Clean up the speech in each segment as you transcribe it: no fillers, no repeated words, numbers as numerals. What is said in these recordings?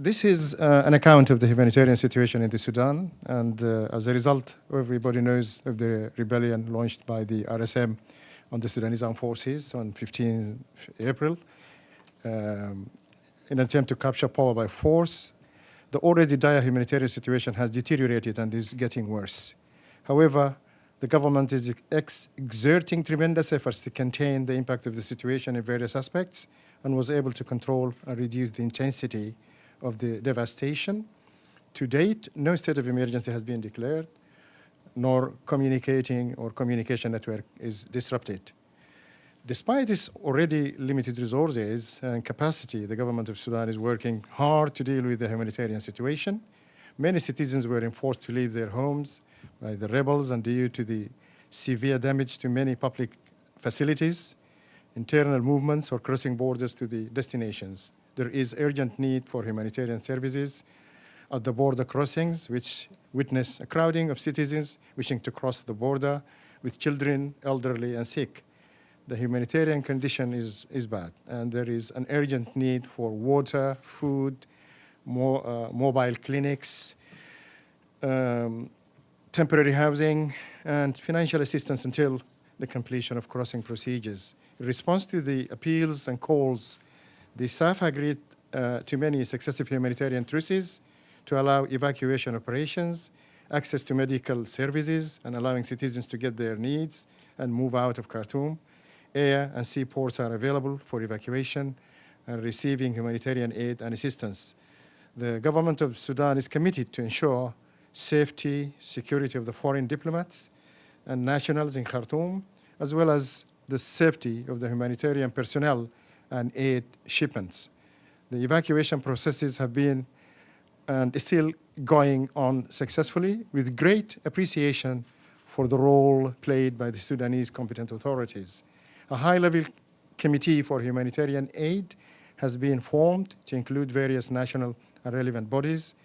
This is an account of the humanitarian situation in the Sudan, and as a result, everybody knows of the rebellion launched by the RSM on the Sudanese Armed Forces on 15 April in an attempt to capture power by force. The already dire humanitarian situation has deteriorated and is getting worse. However, the government is exerting tremendous efforts to contain the impact of the situation in various aspects and was able to control and reduce the intensity of the devastation. To date, no state of emergency has been declared, nor communication network is disrupted. Despite its already limited resources and capacity, the government of Sudan is working hard to deal with the humanitarian situation. Many citizens were enforced to leave their homes by the rebels and due to the severe damage to many public facilities, internal movements, or crossing borders to the destinations. There is urgent need for humanitarian services at the border crossings, which witness a crowding of citizens wishing to cross the border with children, elderly, and sick. The humanitarian condition is bad, and there is an urgent need for water, food, mobile clinics, temporary housing, and financial assistance until the completion of crossing procedures. In response to the appeals and calls, the staff agreed to many successive humanitarian truces to allow evacuation operations, access to medical services, and allowing citizens to get their needs and move out of Khartoum. Air and sea ports are available for evacuation and receiving humanitarian aid and assistance. The government of Sudan is committed to ensure safety, security of the foreign diplomats and nationals in Khartoum, as well as the safety of the humanitarian personnel and aid shipments. The evacuation processes have been and still going on successfully with great appreciation for the role played by the Sudanese competent authorities. A high-level committee for humanitarian aid has been formed to include various national and relevant bodies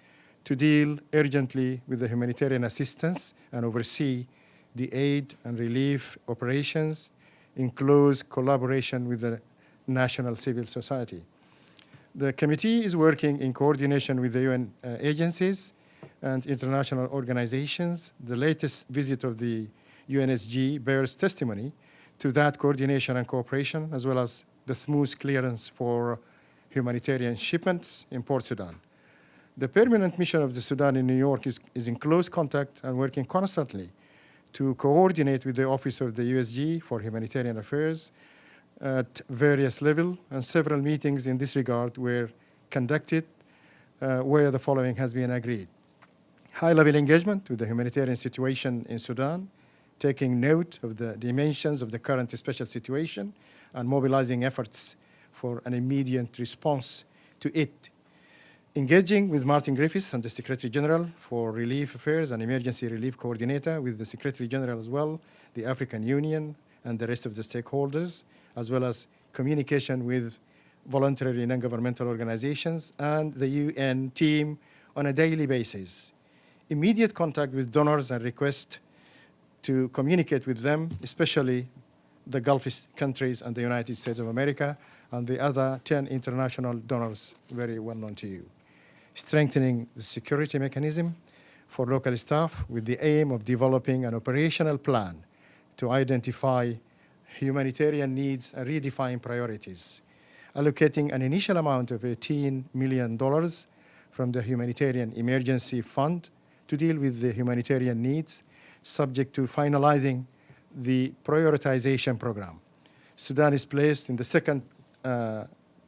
to deal urgently with the humanitarian assistance and oversee the aid and relief operations in close collaboration with the national civil society. The committee is working in coordination with the UN agencies and international organizations. The latest visit of the UNSG bears testimony to that coordination and cooperation, as well as the smooth clearance for humanitarian shipments in Port Sudan. The permanent mission of the Sudan in New York is in close contact and working constantly to coordinate with the Office of the USG for Humanitarian Affairs at various levels, and several meetings in this regard were conducted where the following has been agreed. High-level engagement with the humanitarian situation in Sudan, taking note of the dimensions of the current special situation and mobilizing efforts for an immediate response to it. Engaging with Martin Griffiths and the Secretary General for Relief Affairs and Emergency Relief Coordinator, with the Secretary General as well, the African Union, and the rest of the stakeholders, as well as communication with voluntary non-governmental organizations and the UN team on a daily basis. Immediate contact with donors and request to communicate with them, especially the Gulf countries and the United States of America and the other 10 international donors, very well known to you. Strengthening the security mechanism for local staff with the aim of developing an operational plan to identify humanitarian needs and redefine priorities. Allocating an initial amount of $18 million from the Humanitarian Emergency Fund to deal with the humanitarian needs, subject to finalizing the prioritization program. Sudan is placed in the second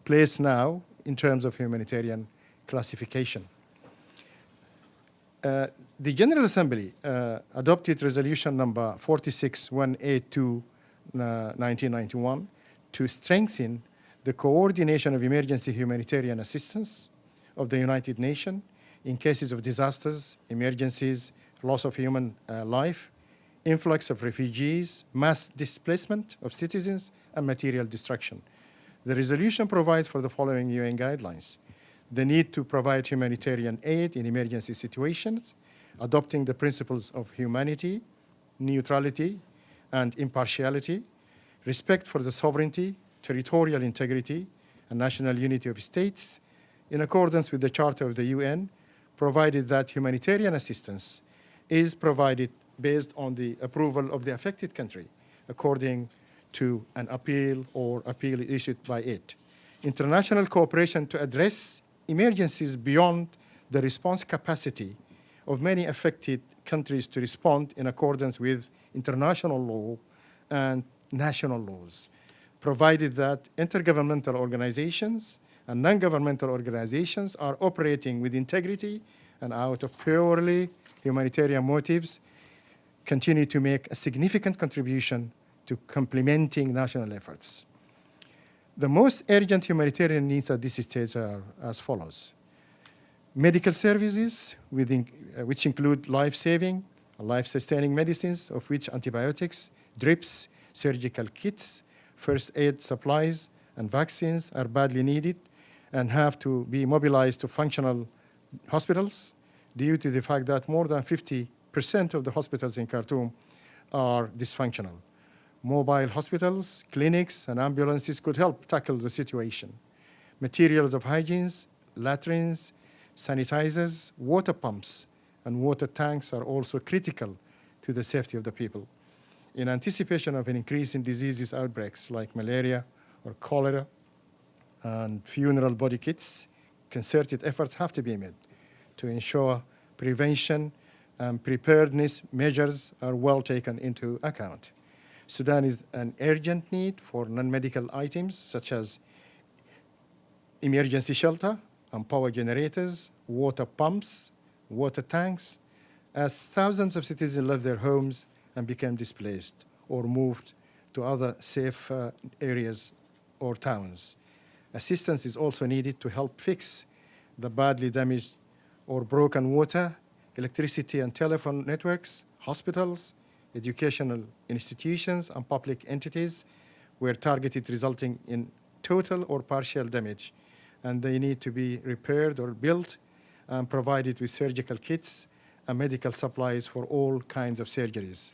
place now in terms of humanitarian classification. The General Assembly adopted resolution number 46182, 1991, to strengthen the coordination of emergency humanitarian assistance of the United Nations in cases of disasters, emergencies, loss of human life, influx of refugees, mass displacement of citizens, and material destruction. The resolution provides for the following UN guidelines: the need to provide humanitarian aid in emergency situations, adopting the principles of humanity, neutrality, and impartiality, respect for the sovereignty, territorial integrity, and national unity of states, in accordance with the Charter of the UN, provided that humanitarian assistance is provided based on the approval of the affected country, according to an appeal or appeal issued by it. International cooperation to address emergencies beyond the response capacity of many affected countries to respond in accordance with international law and national laws, provided that intergovernmental organizations and non-governmental organizations are operating with integrity and out of purely humanitarian motives, continue to make a significant contribution to complementing national efforts. The most urgent humanitarian needs at this stage are as follows. Medical services, which include life-saving, life-sustaining medicines, of which antibiotics, drips, surgical kits, first aid supplies, and vaccines are badly needed and have to be mobilized to functional hospitals due to the fact that more than 50% of the hospitals in Khartoum are dysfunctional. Mobile hospitals, clinics, and ambulances could help tackle the situation. Materials of hygiene, latrines, sanitizers, water pumps, and water tanks are also critical to the safety of the people. In anticipation of an increase in diseases outbreaks like malaria or cholera and funeral body kits, concerted efforts have to be made to ensure prevention and preparedness measures are well taken into account. Sudan is an urgent need for non-medical items such as emergency shelter and power generators, water pumps, water tanks, as thousands of citizens left their homes and became displaced or moved to other safe areas or towns. Assistance is also needed to help fix the badly damaged or broken water, electricity and telephone networks, hospitals, educational institutions, and public entities were targeted, resulting in total or partial damage, and they need to be repaired or built and provided with surgical kits and medical supplies for all kinds of surgeries.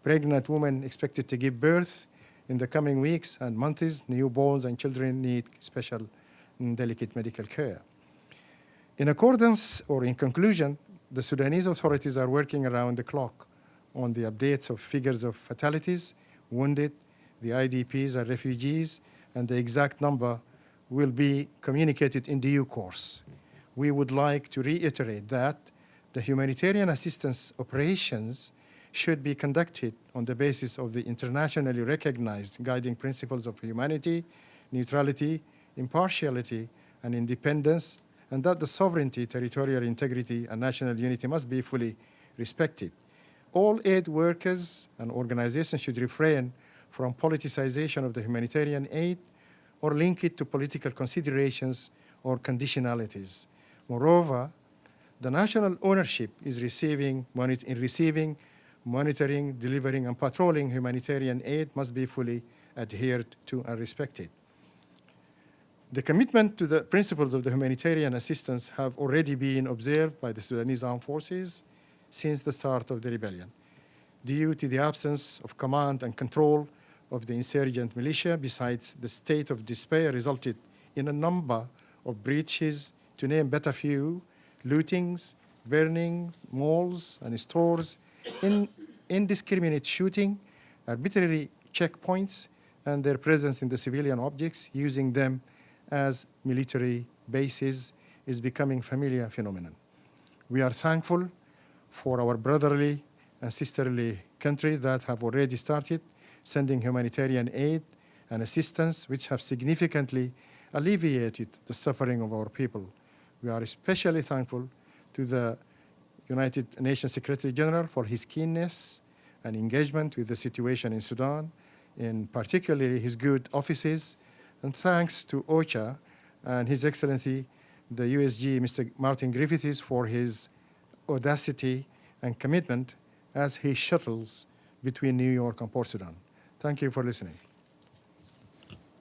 Pregnant women expected to give birth in the coming weeks and months, newborns and children need special and delicate medical care. In accordance or in conclusion, the Sudanese authorities are working around the clock on the updates of figures of fatalities, wounded, the IDPs and refugees, and the exact number will be communicated in due course. We would like to reiterate that the humanitarian assistance operations should be conducted on the basis of the internationally recognized guiding principles of humanity, neutrality, impartiality, and independence, and that the sovereignty, territorial integrity, and national unity must be fully respected. All aid workers and organizations should refrain from politicization of the humanitarian aid or link it to political considerations or conditionalities. Moreover, the national ownership in receiving, monitoring, delivering, and patrolling humanitarian aid must be fully adhered to and respected. The commitment to the principles of the humanitarian assistance have already been observed by the Sudanese Armed Forces since the start of the rebellion. Due to the absence of command and control of the insurgent militia, besides the state of despair resulted in a number of breaches, to name but a few, lootings, burnings, malls and stores, indiscriminate shooting, arbitrary checkpoints, and their presence in the civilian objects, using them as military bases, is becoming familiar phenomenon. We are thankful for our brotherly and sisterly country that have already started sending humanitarian aid and assistance, which have significantly alleviated the suffering of our people. We are especially thankful to the United Nations Secretary General for his keenness and engagement with the situation in Sudan, in particularly his good offices, and thanks to OCHA and His Excellency, the USG, Mr. Martin Griffiths, for his audacity and commitment as he shuttles between New York and Port Sudan. Thank you for listening.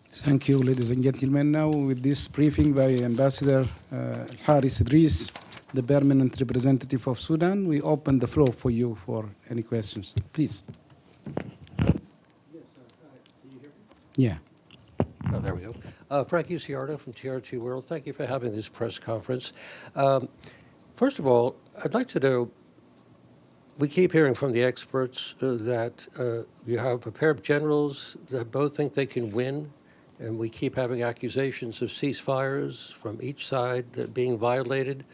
Thank you, ladies and gentlemen. Now, with this briefing by Ambassador Al-Harith Idriss, the permanent representative of Sudan, we open the floor for you for any questions. Please. Yes, can you hear me? Yeah. There we go. Frank Uciardo from TRT World. Thank you for having this press conference. First of all, I'd like to know, we keep hearing from the experts that you have a pair of generals that both think they can win, and we keep having accusations of ceasefires from each side that being violated.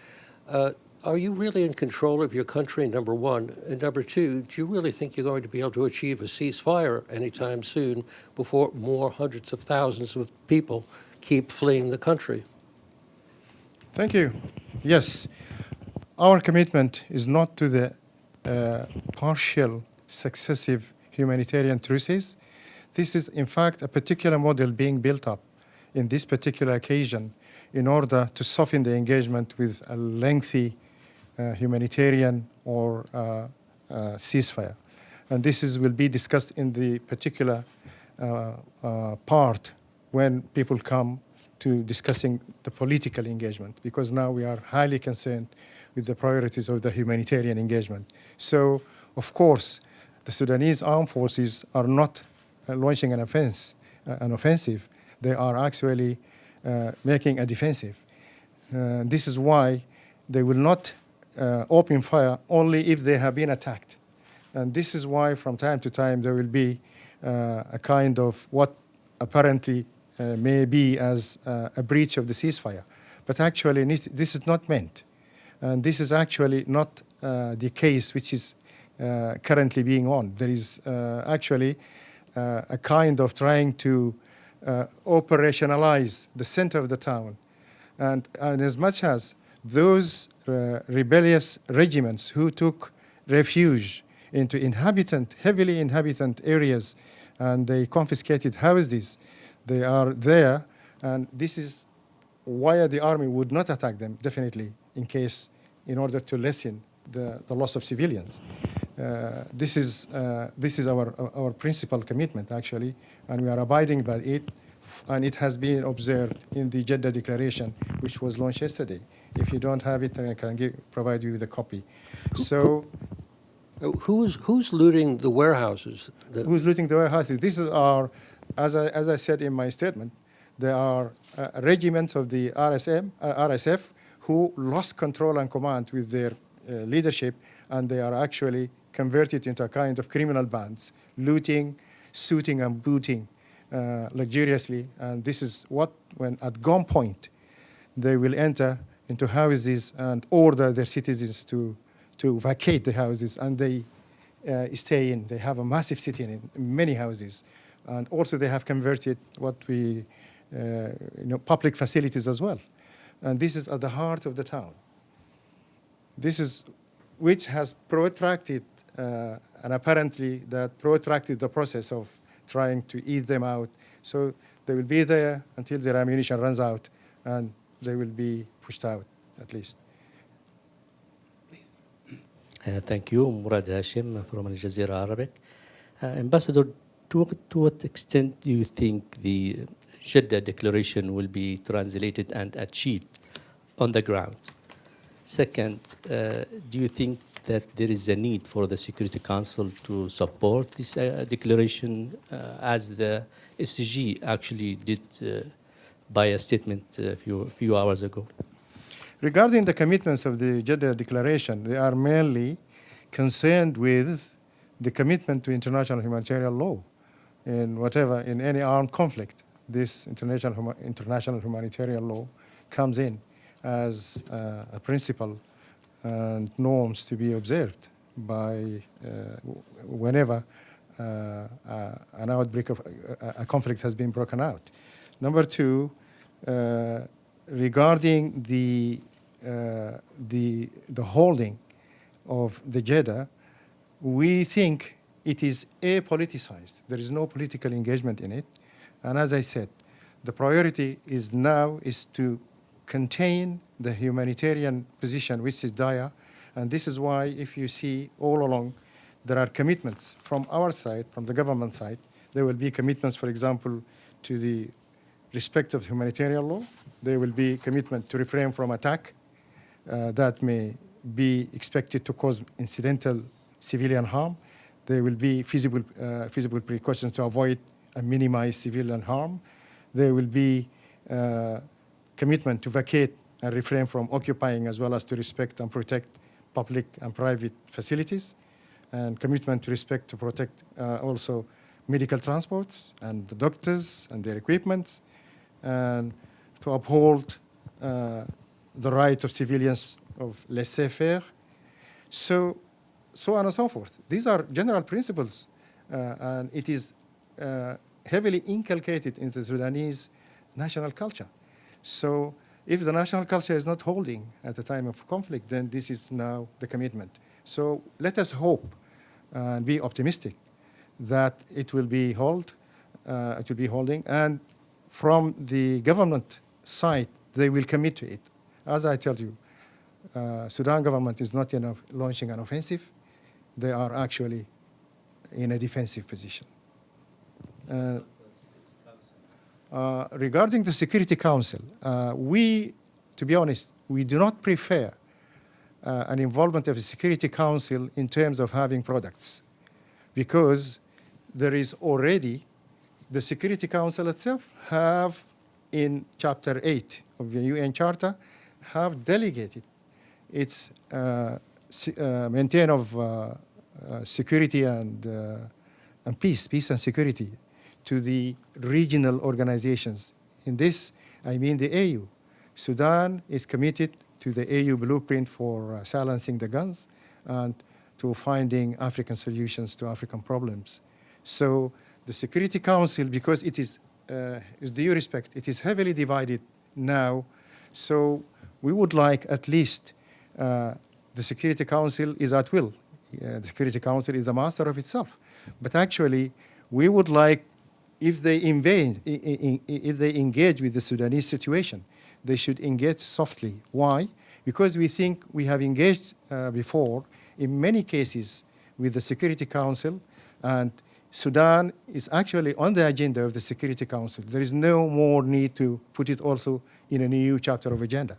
Are you really in control of your country, number one? And number two, do you really think you're going to be able to achieve a ceasefire anytime soon before more hundreds of thousands of people keep fleeing the country? Thank you. Yes, our commitment is not to the partial successive humanitarian truces. This is, in fact, a particular model being built up in this particular occasion in order to soften the engagement with a lengthy humanitarian or ceasefire. And this will be discussed in the particular part when people come to discussing the political engagement, because now we are highly concerned with the priorities of the humanitarian engagement. So, of course, the Sudanese armed forces are not launching an offensive. They are actually making a defensive. This is why they will not open fire only if they have been attacked. And this is why from time to time there will be a kind of what apparently may be as a breach of the ceasefire. But actually this is not meant. And this is actually not the case which is currently being on. There is actually a kind of trying to operationalize the center of the town. And as much as those rebellious regiments who took refuge into heavily inhabited areas, and they confiscated houses, they are there, and this is why the army would not attack them, definitely, in order to lessen the loss of civilians. This is our principal commitment, actually, and we are abiding by it, and it has been observed in the Jeddah Declaration, which was launched yesterday. If you don't have it, I can provide you with a copy. So, who's looting the warehouses? Who's looting the warehouses? These are, as I said in my statement, there are regiments of the RSF who lost control and command with their leadership, and they are actually converted into a kind of criminal bands, looting, shooting, and booting luxuriously. And this is what, when at gunpoint, they will enter into houses and order their citizens to vacate the houses, and they stay in. They have a massive city in many houses. And also they have converted what we, public facilities as well. And this is at the heart of the town. This is, which has protracted, and apparently that protracted the process of trying to eat them out. So they will be there until their ammunition runs out, and they will be pushed out, at least. Thank you, Murad Hashim from Al Jazeera Arabic. Ambassador, to what extent do you think the Jeddah Declaration will be translated and achieved on the ground? Second, do you think that there is a need for the Security Council to support this declaration as the SG actually did by a statement a few hours ago? Regarding the commitments of the Jeddah Declaration, they are mainly concerned with the commitment to international humanitarian law in any armed conflict. This international humanitarian law comes in as a principle and norms to be observed by whenever an outbreak of a conflict has been broken out. Number two, regarding the holding of the Jeddah, we think it is apoliticized. There is no political engagement in it. And as I said, the priority is to contain the humanitarian position, which is dire. And this is why, if you see all along, there are commitments from our side, from the government side. There will be commitments, for example, to the respect of humanitarian law. There will be commitment to refrain from attack that may be expected to cause incidental civilian harm. There will be feasible precautions to avoid and minimize civilian harm. there will be commitment to vacate and refrain from occupying, as well as to respect and protect public and private facilities, and commitment to respect to protect also medical transports and the doctors and their equipment, and to uphold the right of civilians of laissez-faire, so on and so forth. These are general principles, and it is heavily inculcated into Sudanese national culture. So if the national culture is not holding at the time of conflict, then this is now the commitment. So let us hope and be optimistic that it will be holding, and from the government side, they will commit to it. As I told you, Sudan government is not launching an offensive. They are actually in a defensive position. Regarding the Security Council, to be honest, we do not prefer an involvement of the Security Council in terms of having products, because there is already the Security Council itself have, in Chapter 8 of the UN Charter, have delegated its maintain of security and peace and security to the regional organizations. In this, I mean the AU. Sudan is committed to the AU blueprint for silencing the guns and to finding African solutions to African problems. So the Security Council, because it is, with due respect, it is heavily divided now. So we would like at least the Security Council is at will. The Security Council is the master of itself. But actually, we would like, if they engage with the Sudanese situation, they should engage softly. Why? Because we think we have engaged before in many cases with the Security Council, and Sudan is actually on the agenda of the Security Council. There is no more need to put it also in a new chapter of agenda.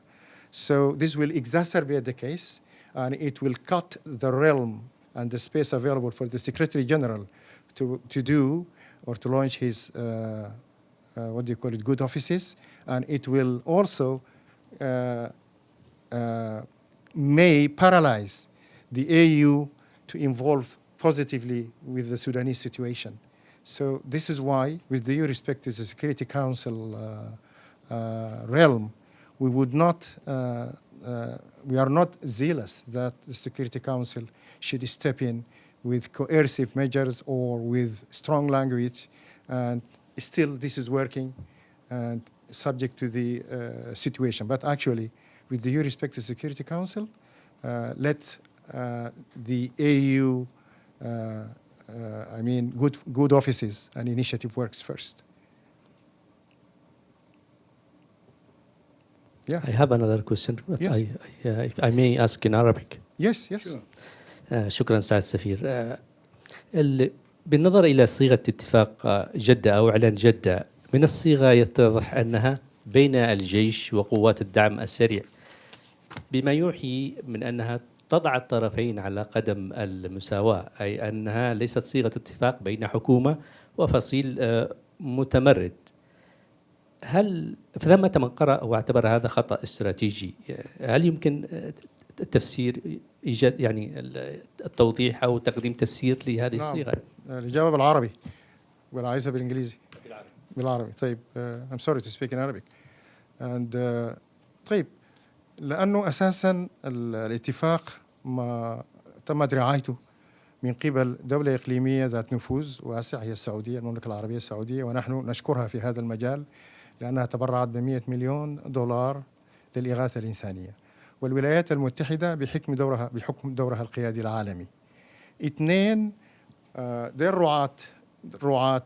So this will exacerbate the case, and it will cut the realm and the space available for the Secretary General to do or to launch his, good offices. And it will also may paralyze the AU to involve positively with the Sudanese situation. So this is why, with due respect to the Security Council realm, we would not, we are not zealous that the Security Council should step in with coercive measures or with strong language, and still this is working and subject to the situation. But actually, with due respect to the Security Council, let the AU, good offices and initiative works first. Yeah. I have another question, but yes. If I may ask in Arabic. Yes, yes. Sure. شكرا سعادة السفير. بالنظر إلى صيغة اتفاق جدة أو إعلان جدة، من الصيغة يتضح أنها بين الجيش وقوات الدعم السريع، بما يوحي من أنها تضع الطرفين على قدم المساواة، أي أنها ليست صيغة اتفاق بين حكومة وفصيل متمرد. هل ثمة من قرأ واعتبر هذا خطأ استراتيجي؟ هل يمكن التفسير إيجاد التوضيح أو تقديم تفسير لهذه الصيغة؟ الإجابة بالعربي ولا عايزها بالإنجليزي؟ بالعربي. طيب I'm sorry to speak in Arabic. And طيب لأنه أساسا الاتفاق ما تمت رعايته من قبل دولة إقليمية ذات نفوذ واسع، هي السعودية، المملكة العربية السعودية، ونحن نشكرها في هذا المجال لأنها تبرعت ب$100 مليون للإغاثة الإنسانية. والولايات المتحدة بحكم دورها القيادي العالمي. اثنين، دير رعاة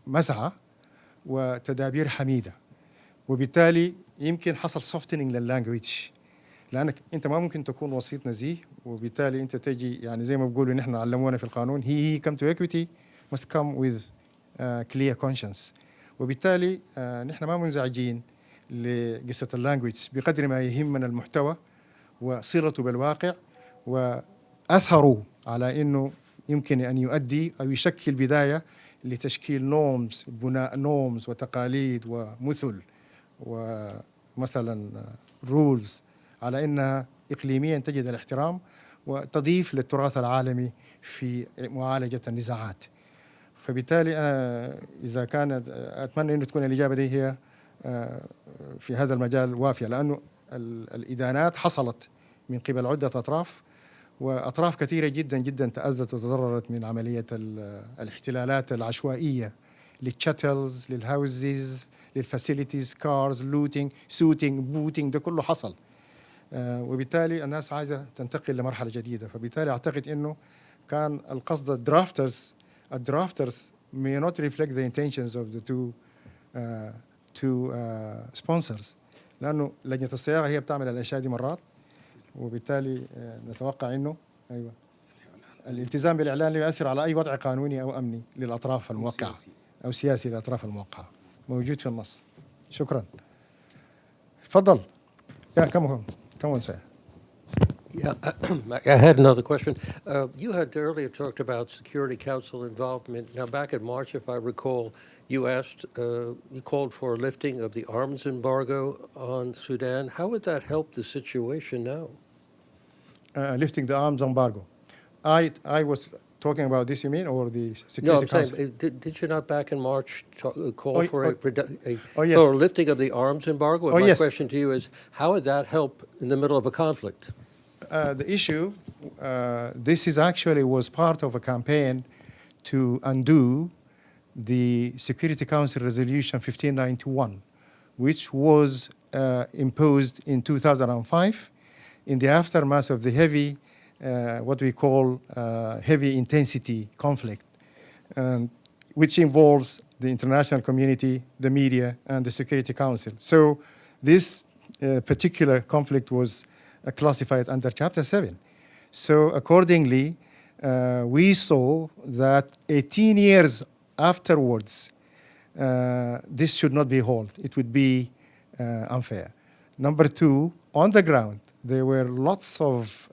مسعى وتدابير حميدة، وبالتالي يمكن حصل سوفتنينج لللانجويج، لأنك أنت ما ممكن تكون وسيط نزيه، وبالتالي أنت تجي زي ما بقولوا نحن علمونا في القانون he come to equity must come with clear conscience. وبالتالي نحن ما منزعجين لقصة اللانجويج بقدر ما يهمنا المحتوى وصلته بالواقع وأثره على أنه يمكن أن يؤدي أو يشكل بداية لتشكيل نورمز، بناء نورمز وتقاليد ومثل ومثلا رولز على أنها إقليميا تجد الاحترام وتضيف للتراث العالمي في معالجة النزاعات. فبالتالي إذا كانت أتمنى أن تكون الإجابة دي هي في هذا المجال وافية، لأنه الإدانات حصلت من قبل عدة أطراف، وأطراف كثيرة جدا جدا تأذت وتضررت من عملية الاحتلالات العشوائية للشاتلز، للهاوزز، للفاسيلتيز، كارز، لوتينج، سوتينج، بوتينج، ده كله حصل. وبالتالي الناس عايزة تنتقل لمرحلة جديدة. فبالتالي أعتقد أنه كان القصد الدرافترز may not reflect the intentions of the two sponsors، لأنه لجنة الصياغة هي بتعمل الأشياء دي مرات، وبالتالي نتوقع أنه أيوة الالتزام بالإعلان لا يؤثر على أي وضع قانوني أو أمني للأطراف الموقعة أو سياسي للأطراف الموقعة، موجود في النص. شكرا. تفضل. يا كم say. Yeah, I had another question. You had earlier talked about Security Council involvement. Now, back in March, if I recall, you called for a lifting of the arms embargo on Sudan. How would that help the situation now? Lifting the arms embargo. I was talking about this, you mean, or the Security Council? No, I'm saying, did you not back in March call for yes. for a lifting of the arms embargo? And my yes. question to you is, how would that help in the middle of a conflict? The issue, this is actually was part of a campaign to undo the Security Council Resolution 1591, which was imposed in 2005 in the aftermath of the heavy, what we call heavy intensity conflict, which involves the international community, the media, and the Security Council. So this particular conflict was classified under Chapter 7. So accordingly, we saw that 18 years afterwards, this should not be held. It would be unfair. Number two, on the ground, there were lots of,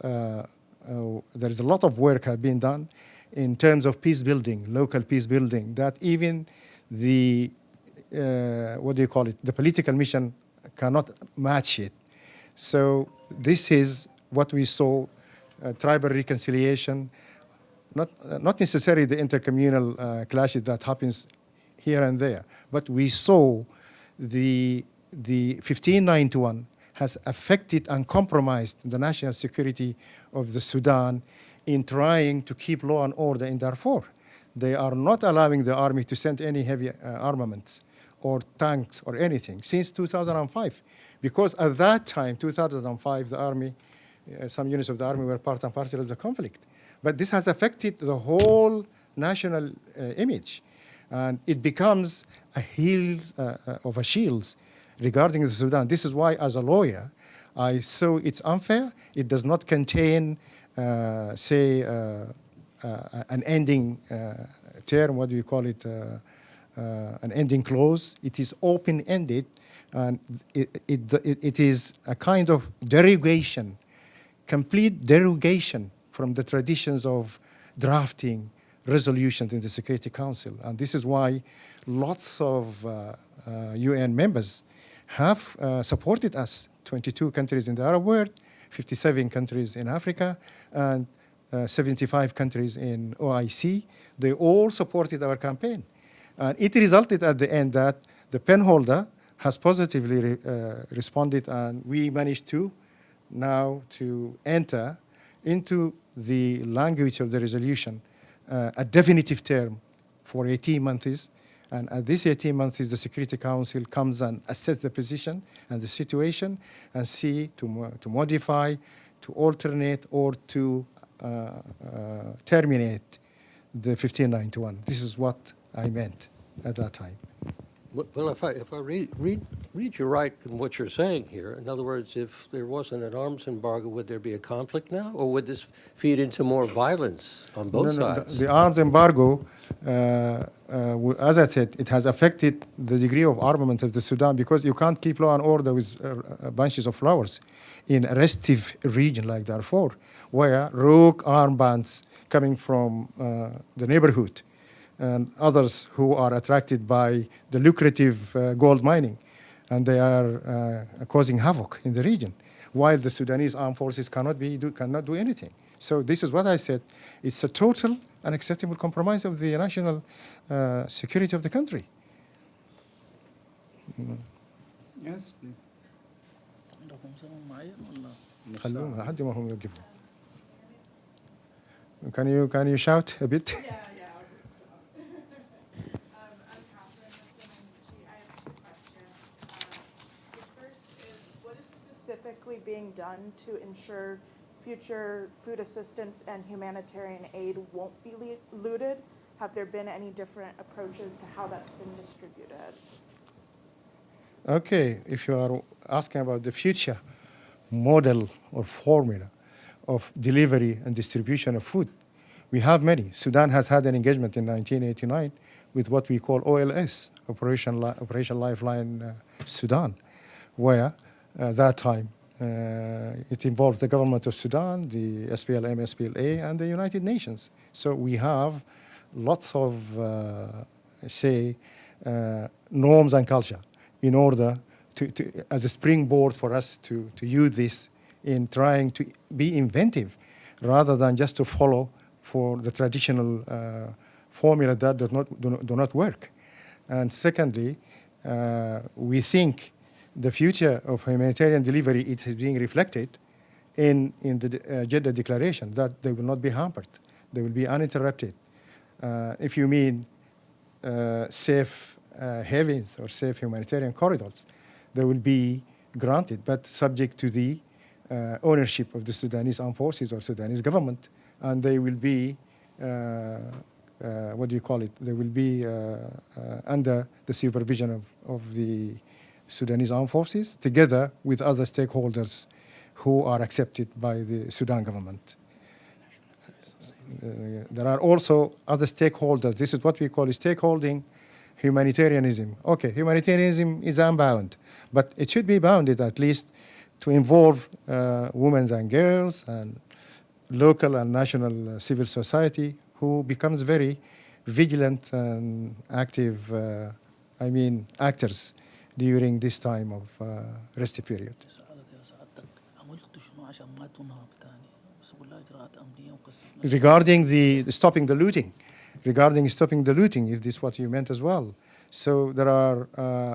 there's a lot of work have been done in terms of peace building, local peace building, that even the, what do you call it, the political mission cannot match it. So this is what we saw, tribal reconciliation, not necessarily the intercommunal clashes that happens here and there, but we saw the 1591 has affected and compromised the national security of the Sudan in trying to keep law and order in Darfur. They are not allowing the army to send any heavy armaments or tanks or anything since 2005. Because at that time, 2005, the army, some units of the army were part and parcel of the conflict. But this has affected the whole national image. And it becomes a heels of a shield regarding the Sudan. This is why, as a lawyer, I saw it's unfair. It does not contain, say, an ending term, what do you call it, an ending clause. It is open-ended. And it is a kind of derogation, complete derogation from the traditions of drafting resolutions in the Security Council. And this is why lots of UN members have supported us, 22 countries in the Arab world, 57 countries in Africa, and 75 countries in OIC. They all supported our campaign. And it resulted at the end that the penholder has positively responded, and we managed to now to enter into the language of the resolution a definitive term for 18 months. And at this 18 months, the Security Council comes and assess the position and the situation and see to modify, to alternate, or to terminate the 1591. This is what I meant at that time. Well, if I read you right in what you're saying here, in other words, if there wasn't an arms embargo, would there be a conflict now, or would this feed into more violence on both sides? The arms embargo, as I said, it has affected the degree of armament of the Sudan, because you can't keep law and order with bunches of flowers in a restive region like Darfur, where rogue armed bands coming from the neighborhood and others who are attracted by the lucrative gold mining, and they are causing havoc in the region, while the Sudanese armed forces cannot do anything. So this is what I said. It's a total unacceptable compromise of the national security of the country. Yes, please. خلوهم لحد ما هم يوقفوا. Can you shout a bit? Yeah. I'm Catherine. I have two questions. The first is, what is specifically being done to ensure future food assistance and humanitarian aid won't be looted? Have there been any different approaches to how that's been distributed? Okay, if you are asking about the future model or formula of delivery and distribution of food, we have many. Sudan has had an engagement in 1989 with what we call OLS, Operation Lifeline Sudan, where that time it involved the government of Sudan, the SPLM, SPLA, and the United Nations. So we have lots of, norms and culture in order to as a springboard for us to use this in trying to be inventive rather than just to follow for the traditional formula that do not work. And secondly, we think the future of humanitarian delivery is being reflected in the Jeddah Declaration, that they will not be hampered. They will be uninterrupted. If you mean safe havens or safe humanitarian corridors, they will be granted, but subject to the ownership of the Sudanese Armed Forces or Sudanese government, and they will be, what do you call it? They will be under the supervision of the Sudanese Armed Forces, together with other stakeholders who are accepted by the Sudan government. There are also other stakeholders. This is what we call stakeholding humanitarianism. Okay, humanitarianism is unbound, but it should be bounded at least to involve women and girls and local and national civil society, who becomes very vigilant and active, actors during this time of rescue period. Regarding stopping the looting, if this is what you meant as well. So there are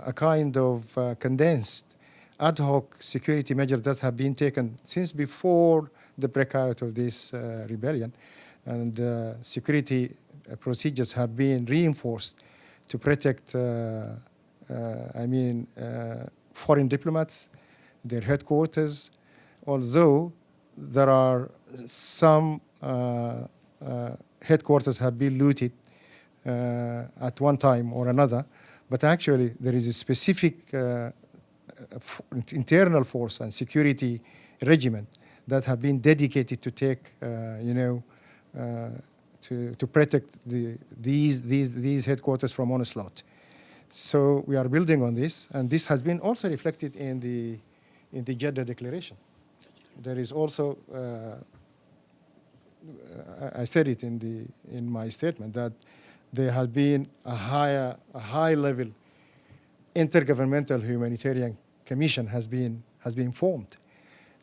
a kind of condensed ad hoc security measures that have been taken since before the breakout of this rebellion, and security procedures have been reinforced to protect foreign diplomats, their headquarters, although there are some headquarters have been looted at one time or another, but actually there is a specific internal force and security regiment that have been dedicated to take, to protect these headquarters from onslaught. So we are building on this, and this has been also reflected in the Jeddah Declaration. There is also, I said it in my statement, that there has been a high-level intergovernmental humanitarian commission has been formed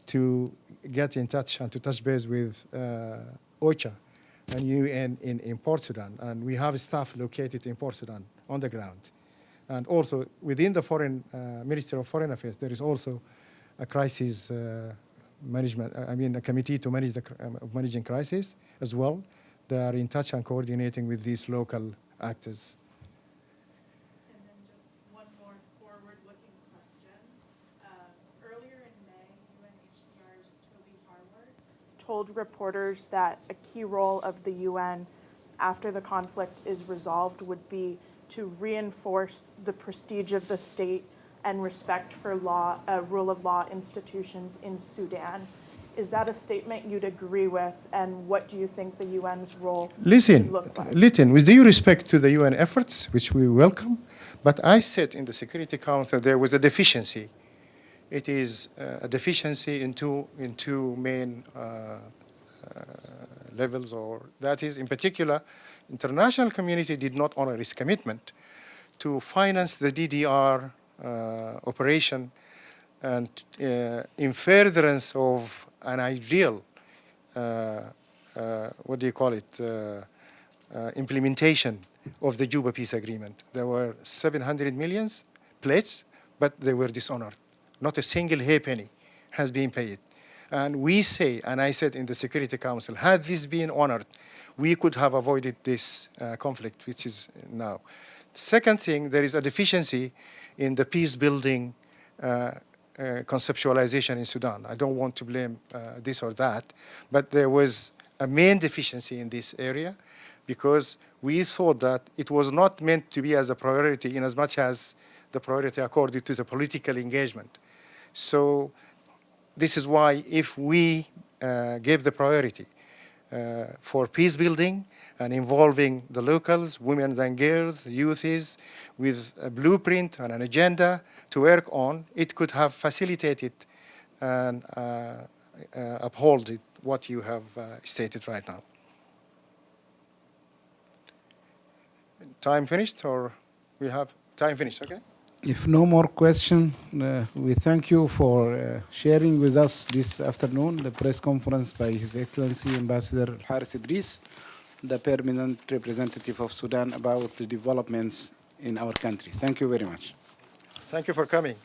to get in touch and to touch base with OCHA and UN in Port Sudan, and we have staff located in Port Sudan on the ground. And also within the Ministry of Foreign Affairs, there is also a crisis management, a committee to manage managing crisis as well. They are in touch and coordinating with these local actors. And then just one more forward-looking question. Earlier in May, UNHCR's Toby Harward told reporters that a key role of the UN after the conflict is resolved would be to reinforce the prestige of the state and respect for rule of law institutions in Sudan. Is that a statement you'd agree with, and what do you think the UN's role should look like? Listen, with due respect to the UN efforts, which we welcome, but I said in the Security Council there was a deficiency. It is a deficiency in two main levels, or that is, in particular, international community did not honor its commitment to finance the DDR operation and in furtherance of an ideal, implementation of the Juba Peace Agreement. There were 700 million pledged, but they were dishonored. Not a single halfpenny has been paid. And we say, and I said in the Security Council, had this been honored, we could have avoided this conflict, which is now. Second thing, there is a deficiency in the peace building conceptualization in Sudan. I don't want to blame this or that, but there was a main deficiency in this area because we thought that it was not meant to be as a priority in as much as the priority accorded to the political engagement. So this is why if we gave the priority for peace building and involving the locals, women and girls, youths, with a blueprint and an agenda to work on, it could have facilitated and uphold what you have stated right now. Time finished, or we have time finished, okay? If no more question, we thank you for sharing with us this afternoon the press conference by His Excellency Ambassador Al-Harith Idriss, the permanent representative of Sudan, about the developments in our country. Thank you very much. Thank you for coming.